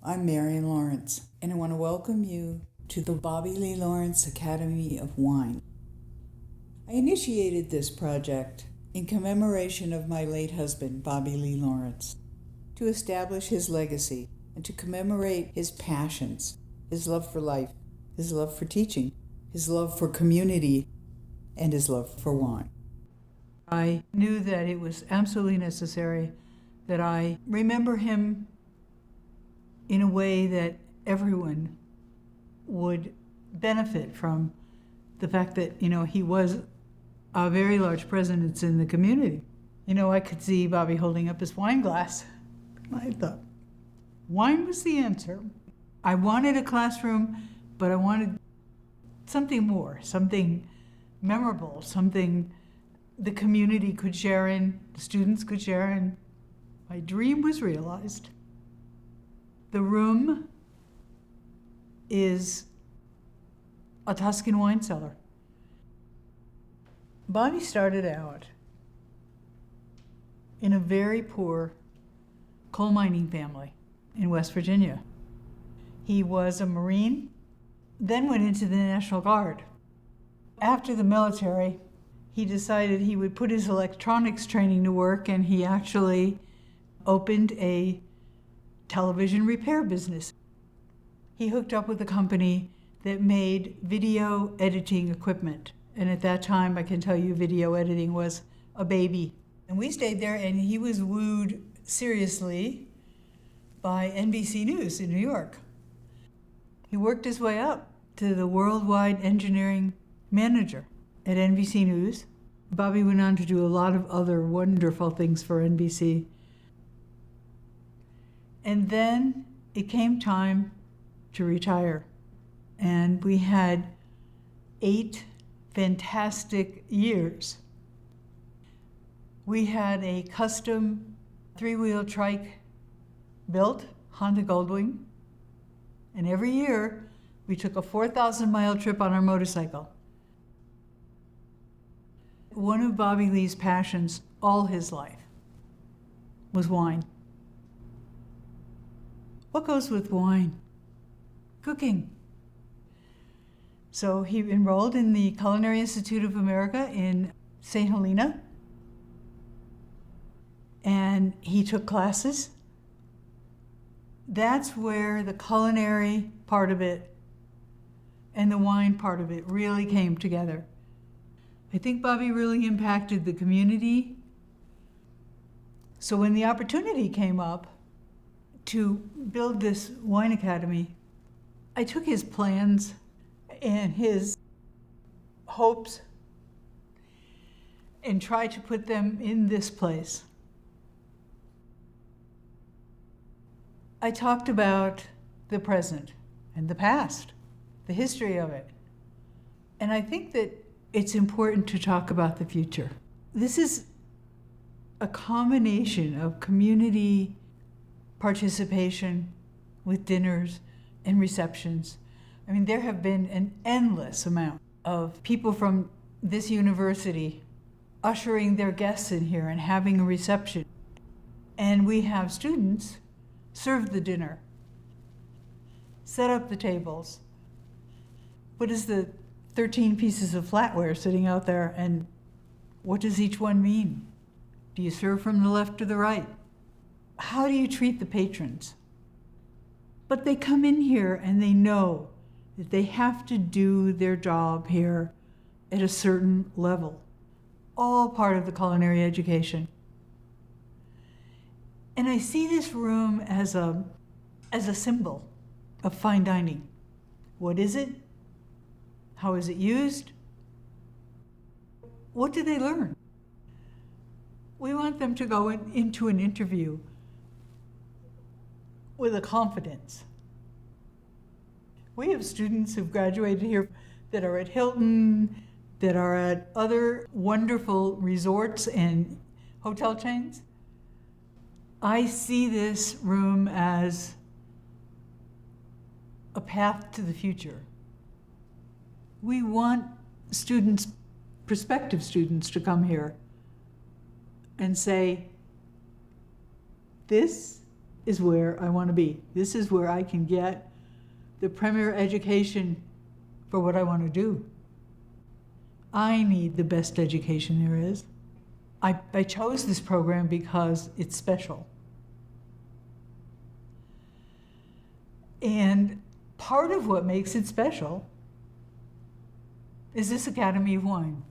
I'm Marion Lawrence, and I want to welcome you to the Bobby Lee Lawrence Academy of Wine. I initiated this project in commemoration of my late husband, Bobby Lee Lawrence, to establish his legacy and to commemorate his passions, his love for life, his love for teaching, his love for community, and his love for wine. I knew that it was absolutely necessary that I remember him in a way that everyone would benefit from the fact that, he was a very large presence in the community. I could see Bobby holding up his wine glass. I thought, wine was the answer. I wanted a classroom, but I wanted something more, something memorable, something the community could share in, the students could share in. My dream was realized. The room is a Tuscan wine cellar. Bobby started out in a very poor coal mining family in West Virginia. He was a Marine, then went into the National Guard. After the military, he decided he would put his electronics training to work, and he actually opened a television repair business. He hooked up with a company that made video editing equipment. And at that time, I can tell you, video editing was a baby. And we stayed there, and he was wooed seriously by NBC News in New York. He worked his way up to the worldwide engineering manager at NBC News. Bobby went on to do a lot of other wonderful things for NBC. And then it came time to retire. And we had 8 fantastic years. We had a custom 3-wheel trike built, Honda Goldwing. And every year, we took a 4,000-mile trip on our motorcycle. One of Bobby Lee's passions all his life was wine. What goes with wine? Cooking. So he enrolled in the Culinary Institute of America in St. Helena, and he took classes. That's where the culinary part of it and the wine part of it really came together. I think Bobby really impacted the community. So when the opportunity came up to build this wine academy, I took his plans and his hopes and tried to put them in this place. I talked about the present and the past, the history of it. And I think that it's important to talk about the future. This is a combination of community participation with dinners and receptions. I mean, there have been an endless amount of people from this university ushering their guests in here and having a reception. And we have students serve the dinner, set up the tables. What is the 13 pieces of flatware sitting out there, and what does each one mean? Do you serve from the left or the right? How do you treat the patrons? But they come in here and they know that they have to do their job here at a certain level, all part of the culinary education. And I see this room as a symbol of fine dining. What is it? How is it used? What do they learn? We want them to go into an interview with a confidence. We have students who've graduated here that are at Hilton, that are at other wonderful resorts and hotel chains. I see this room as a path to the future. We want students, prospective students, to come here and say, this is where I want to be. This is where I can get the premier education for what I want to do. I need the best education there is. I chose this program because it's special. And part of what makes it special is this Academy of Wine.